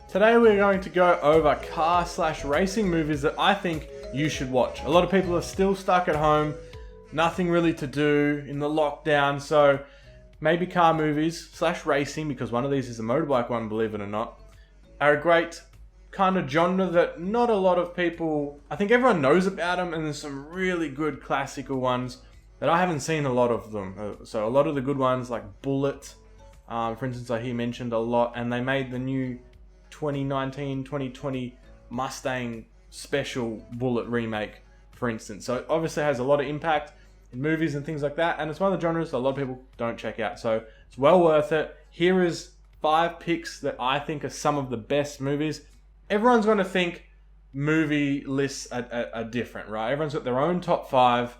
Today we're going to go over car/racing movies that I think you should watch. A lot of people are still stuck at home, nothing really to do in the lockdown, so maybe car movies/racing, because one of these is a motorbike one, believe it or not, are a great kind of genre that not a lot of people, I think everyone knows about them, and there's some really good classical ones that I haven't seen a lot of them. So a lot of the good ones like Bullet, for instance, I hear mentioned a lot, and they made the new 2019-2020 Mustang special Bullet remake, for instance. So it obviously has a lot of impact in movies and things like that, and it's one of the genres that a lot of people don't check out. So it's well worth it. Here is 5 picks that I think are some of the best movies. Everyone's going to think movie lists are different, right? Everyone's got their own top 5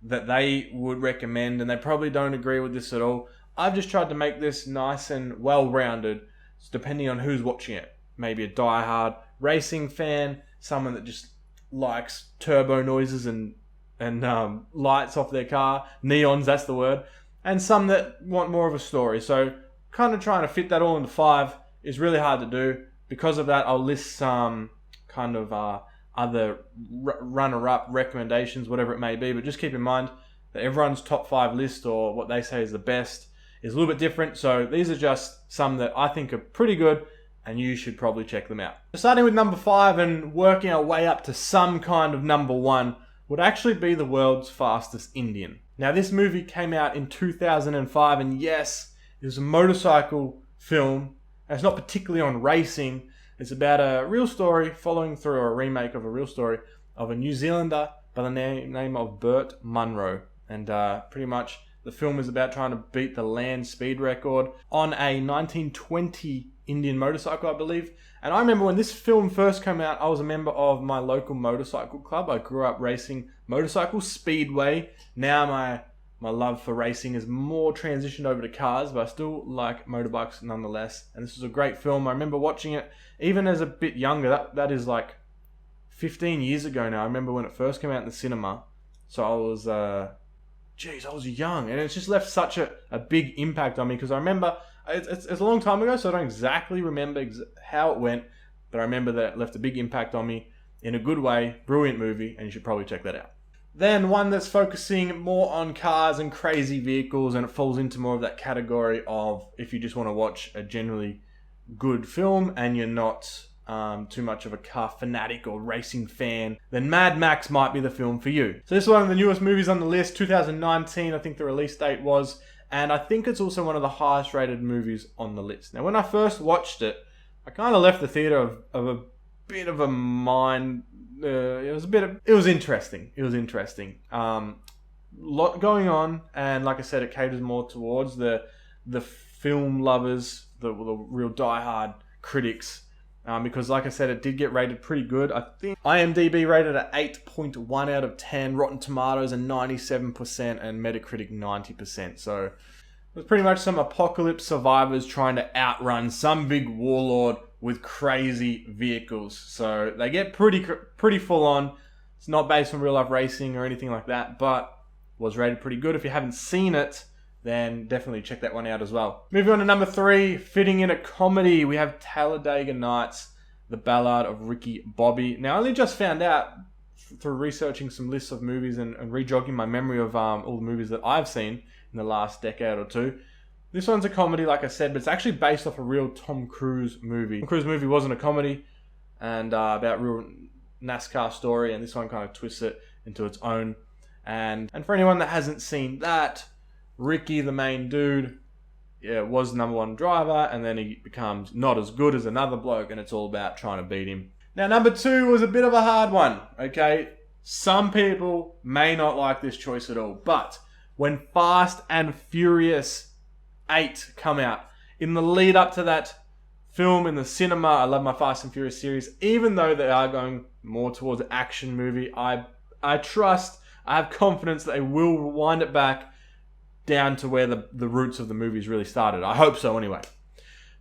that they would recommend, and they probably don't agree with this at all. I've just tried to make this nice and well-rounded, depending on who's watching it. Maybe a die-hard racing fan, someone that just likes turbo noises and lights off their car, neons, that's the word, and some that want more of a story. So kind of trying to fit that all into 5 is really hard to do. Because of that, I'll list some kind of other runner-up recommendations, whatever it may be, but just keep in mind that everyone's top 5 list, or what they say is the best, is a little bit different. So these are just some that I think are pretty good, and you should probably check them out. Starting with number 5 and working our way up to some kind of number 1 would actually be The World's Fastest Indian. Now, this movie came out in 2005, and yes, it was a motorcycle film. It's not particularly on racing. It's about a real story following through a remake of a real story of a New Zealander by the name of Burt Munro. And pretty much the film is about trying to beat the land speed record on a 1920 Indian motorcycle, I believe. And I remember when this film first came out, I was a member of my local motorcycle club. I grew up racing motorcycles, Speedway. Now my love for racing is more transitioned over to cars, but I still like motorbikes nonetheless. And this was a great film. I remember watching it even as a bit younger. That is like 15 years ago now. I remember when it first came out in the cinema. So I was, I was young. And it's just left such a big impact on me, because I remember, it's a long time ago, so I don't exactly remember how it went. But I remember that it left a big impact on me in a good way. Brilliant movie, and you should probably check that out. Then one that's focusing more on cars and crazy vehicles, and it falls into more of that category of if you just want to watch a generally good film and you're not too much of a car fanatic or racing fan, then Mad Max might be the film for you. So this is one of the newest movies on the list, 2019, I think the release date was, and I think it's also one of the highest rated movies on the list. Now, when I first watched it, I kind of left the theater of a bit of a mind. It was interesting. It was interesting. Lot going on, and like I said, it caters more towards the film lovers, the real diehard critics. Because like I said, it did get rated pretty good. I think IMDb rated at 8.1 out of 10, Rotten Tomatoes and 97%, and Metacritic 90%. So it was pretty much some apocalypse survivors trying to outrun some big warlord with crazy vehicles. So they get pretty full on. It's not based on real life racing or anything like that, but was rated pretty good. If you haven't seen it, then definitely check that one out as well. Moving on to number 3, fitting in a comedy, we have Tallsdega Nights, The Ballad of Ricky Bobby. Now, I only just found out through researching some lists of movies and rejogging my memory of all the movies that I've seen in the last decade or two. This one's a comedy, like I said, but it's actually based off a real Tom Cruise movie. Tom Cruise movie wasn't a comedy, and about real NASCAR story, and this one kind of twists it into its own. And for anyone that hasn't seen that, Ricky, the main dude, was the number 1 driver, and then he becomes not as good as another bloke, and it's all about trying to beat him. Now, number 2 was a bit of a hard one, okay? Some people may not like this choice at all, but when Fast and Furious 8 come out, in the lead up to that film in the cinema, I love my Fast and Furious series, even though they are going more towards an action movie, I have confidence that they will wind it back down to where the roots of the movies really started. I hope so anyway.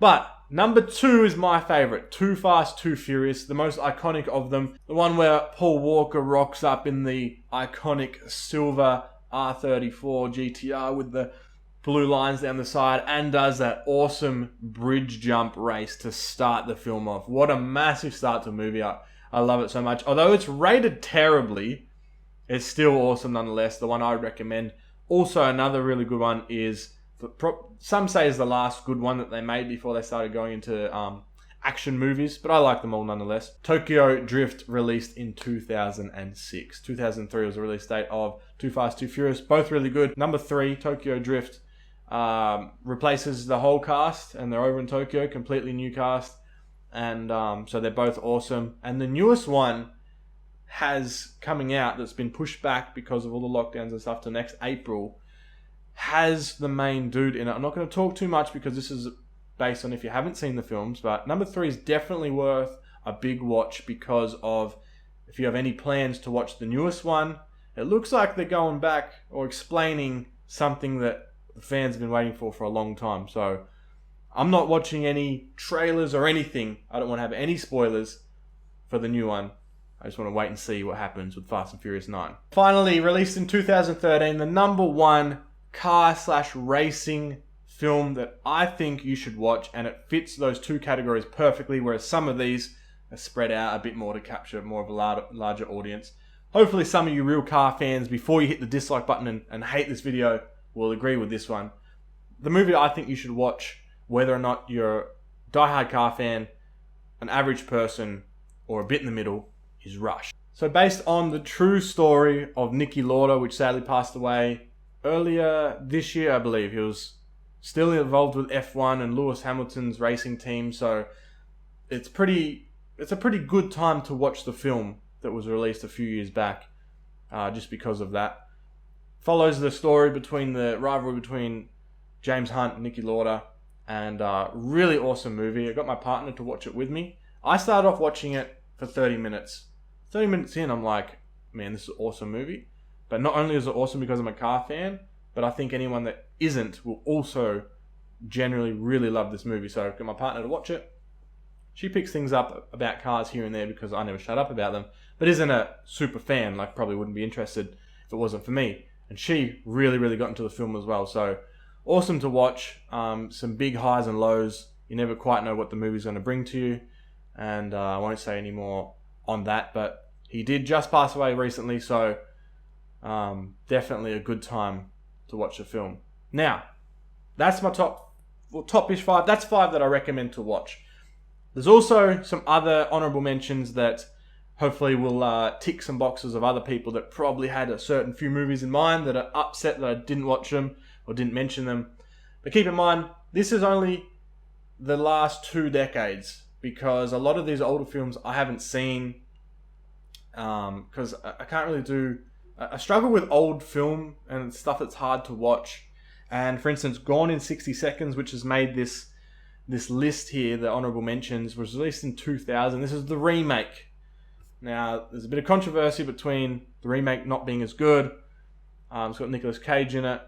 But number 2 is my favorite. Too Fast, Too Furious, the most iconic of them. The one where Paul Walker rocks up in the iconic silver R34 GTR with the blue lines down the side and does that awesome bridge jump race to start the film off. What a massive start to a movie. I love it so much. Although it's rated terribly, it's still awesome nonetheless. The one I would recommend. Also, another really good one is, some say is the last good one that they made before they started going into action movies, but I like them all nonetheless. Tokyo Drift, released in 2006. 2003 was the release date of Too Fast, Too Furious. Both really good. Number 3, Tokyo Drift, replaces the whole cast, and they're over in Tokyo, completely new cast. And so they're both awesome. And the newest one has coming out, that's been pushed back because of all the lockdowns and stuff to next April, has the main dude in it. I'm not going to talk too much because this is based on if you haven't seen the films, but number 3 is definitely worth a big watch because of, if you have any plans to watch the newest one, it looks like they're going back or explaining something that the fans have been waiting for a long time. So I'm not watching any trailers or anything. I don't want to have any spoilers for the new one. I just want to wait and see what happens with Fast and Furious 9. Finally, released in 2013, the number 1 car/racing film that I think you should watch, and it fits those two categories perfectly, whereas some of these are spread out a bit more to capture more of a larger audience. Hopefully some of you real car fans, before you hit the dislike button and hate this video, will agree with this one. The movie I think you should watch, whether or not you're a diehard car fan, an average person, or a bit in the middle, is Rush. So based on the true story of Niki Lauda, which sadly passed away earlier this year, I believe. He was still involved with F1 and Lewis Hamilton's racing team, so it's a pretty good time to watch the film that was released a few years back, just because of that. Follows the story between the rivalry between James Hunt and Niki Lauda, and really awesome movie. I got my partner to watch it with me. I started off watching it for 30 minutes. 30 minutes in, I'm like, man, this is an awesome movie. But not only is it awesome because I'm a car fan, but I think anyone that isn't will also generally really love this movie. So I've got my partner to watch it. She picks things up about cars here and there because I never shut up about them, but isn't a super fan, like probably wouldn't be interested if it wasn't for me. And she really, really got into the film as well. So awesome to watch. Some big highs and lows. You never quite know what the movie's going to bring to you. And I won't say any more on that, but he did just pass away recently, so definitely a good time to watch the film. Now, that's my top-ish 5. That's 5 that I recommend to watch. There's also some other honorable mentions that hopefully will tick some boxes of other people that probably had a certain few movies in mind that are upset that I didn't watch them or didn't mention them. But keep in mind, this is only the last 2 decades, because a lot of these older films I haven't seen, because I can't really do... I struggle with old film and stuff that's hard to watch. And for instance, Gone in 60 Seconds, which has made this list here, the honorable mentions, was released in 2000. This is the remake. Now, there's a bit of controversy between the remake not being as good. It's got Nicolas Cage in it.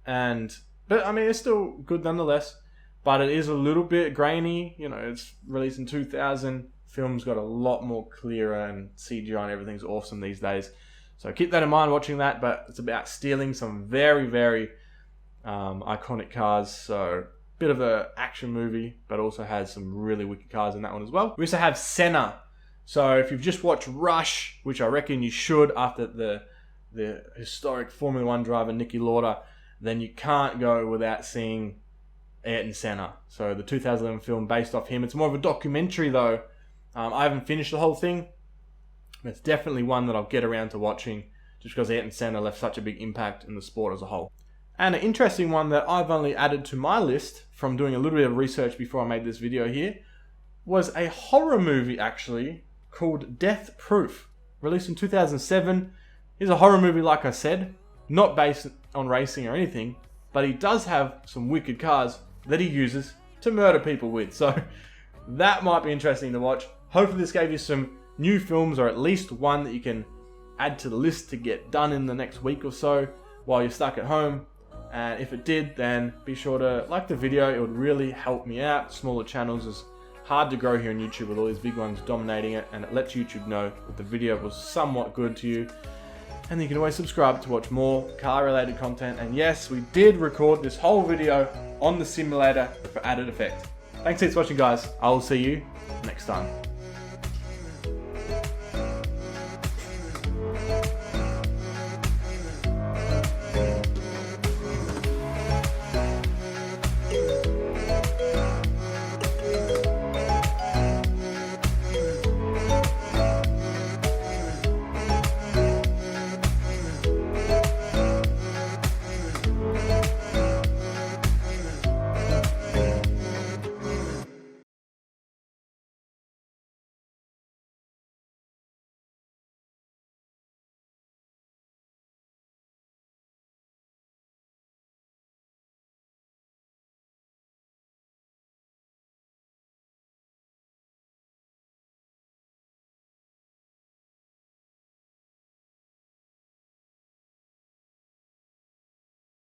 But I mean, it's still good nonetheless. But it is a little bit grainy. You know, it's released in 2000. Film's got a lot more clearer, and CGI and everything's awesome these days. So keep that in mind watching that. But it's about stealing some very, very iconic cars. So bit of an action movie, but also has some really wicked cars in that one as well. We also have Senna. So if you've just watched Rush, which I reckon you should after the historic Formula 1 driver Niki Lauda, then you can't go without seeing Ayrton Senna. So the 2011 film based off him. It's more of a documentary though. I haven't finished the whole thing. But it's definitely one that I'll get around to watching just because Ayrton Senna left such a big impact in the sport as a whole. And an interesting one that I've only added to my list from doing a little bit of research before I made this video here was a horror movie actually called Death Proof, released in 2007. It's a horror movie, like I said, not based on racing or anything, but he does have some wicked cars that he uses to murder people with. So that might be interesting to watch. Hopefully this gave you some new films, or at least one that you can add to the list to get done in the next week or so while you're stuck at home. And if it did, then be sure to like the video. It would really help me out. Smaller channels is hard to grow here on YouTube with all these big ones dominating it, and it lets YouTube know that the video was somewhat good to you. And you can always subscribe to watch more car-related content. And yes, we did record this whole video on the simulator for added effect. Thanks for watching, guys. I will see you next time.